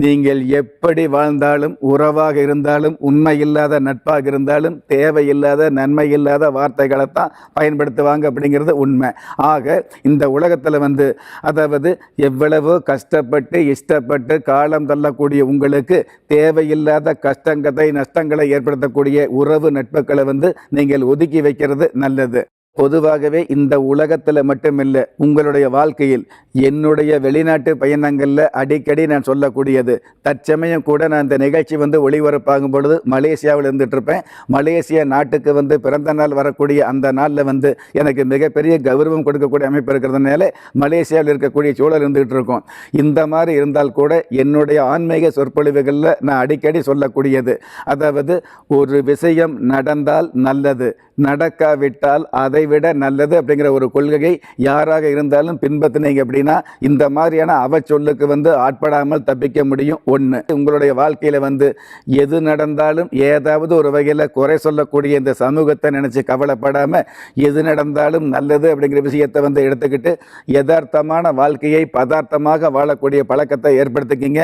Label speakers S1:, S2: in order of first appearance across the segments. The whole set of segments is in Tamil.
S1: நீங்கள் எப்படி வாழ்ந்தாலும், உறவாக இருந்தாலும், உண்மை இல்லாத நட்பாக இருந்தாலும், தேவையில்லாத, நன்மை இல்லாத வார்த்தைகளைத்தான் பயன்படுத்துவாங்க அப்படிங்கிறது உண்மை. ஆக இந்த உலகத்தில் அதாவது எவ்வளவோ கஷ்டப்பட்டு, இஷ்டப்பட்டு காலம் தள்ளக்கூடிய உங்களுக்கு தேவையில்லாத கஷ்டங்களை, நஷ்டங்களை ஏற்படுத்தக்கூடிய உறவு நட்புகளை நீங்கள் ஒதுக்கி வைக்கிறது நல்லது. பொதுவாகவே இந்த உலகத்தில் மட்டுமில்லை, உங்களுடைய வாழ்க்கையில் என்னுடைய வெளிநாட்டு பயணங்களில் அடிக்கடி நான் சொல்லக்கூடியது, தற்சமயம் கூட நான் இந்த நிகழ்ச்சி ஒளிபரப்பாகும் பொழுது மலேசியாவில் இருந்துகிட்ருப்பேன். மலேசியா நாட்டுக்கு பிறந்த நாள் வரக்கூடிய அந்த நாளில் எனக்கு மிகப்பெரிய கௌரவம் கொடுக்கக்கூடிய அமைப்பு இருக்கிறதுனால மலேசியாவில் இருக்கக்கூடிய சூழல் இருந்துகிட்டு இருக்கோம். இந்த மாதிரி இருந்தால் கூட என்னுடைய ஆன்மீக சொற்பொழிவுகளில் நான் அடிக்கடி சொல்லக்கூடியது, அதாவது ஒரு விஷயம் நடந்தால் நல்லது, நடக்காவிட்டால் அதை விட நல்லது அப்படிங்கிற ஒரு கொள்கையை யாராக இருந்தாலும் பின்பற்றினீங்க அப்படின்னா இந்த மாதிரியான அவச்சொல்லுக்கு ஆட்படாமல் தப்பிக்க முடியும். ஒன்று, உங்களுடைய வாழ்க்கையில் எது நடந்தாலும் ஏதாவது ஒரு வகையில் குறை சொல்லக்கூடிய இந்த சமூகத்தை நினச்சி கவலைப்படாமல் எது நடந்தாலும் நல்லது அப்படிங்கிற விஷயத்தை எடுத்துக்கிட்டு யதார்த்தமான வாழ்க்கையை பதார்த்தமாக வாழக்கூடிய பழக்கத்தை ஏற்படுத்திக்கிங்க.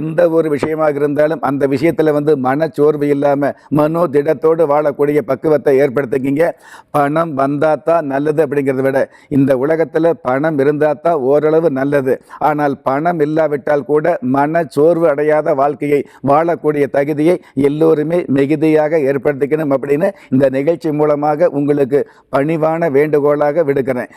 S1: எந்த ஒரு விஷயமாக இருந்தாலும் அந்த விஷயத்தில் மனச்சோர்வு இல்லாமல் மனோதிடத்தோடு வாழக்கூடிய பக்குவத்தை ஏற்படுத்திக்கிங்க. பணம் வந்தாதான் நல்லது அப்படிங்கிறத விட இந்த உலகத்தில் பணம் இருந்தால் தான் ஓரளவு நல்லது. ஆனால் பணம் இல்லாவிட்டால் கூட மனச்சோர்வு அடையாத வாழ்க்கையை வாழக்கூடிய தகுதியை எல்லோருமே மிகுதியாக ஏற்படுத்திக்கணும் அப்படின்னு இந்த நிகழ்ச்சி மூலமாக உங்களுக்கு பணிவான வேண்டுகோளாக விடுக்கிறேன்.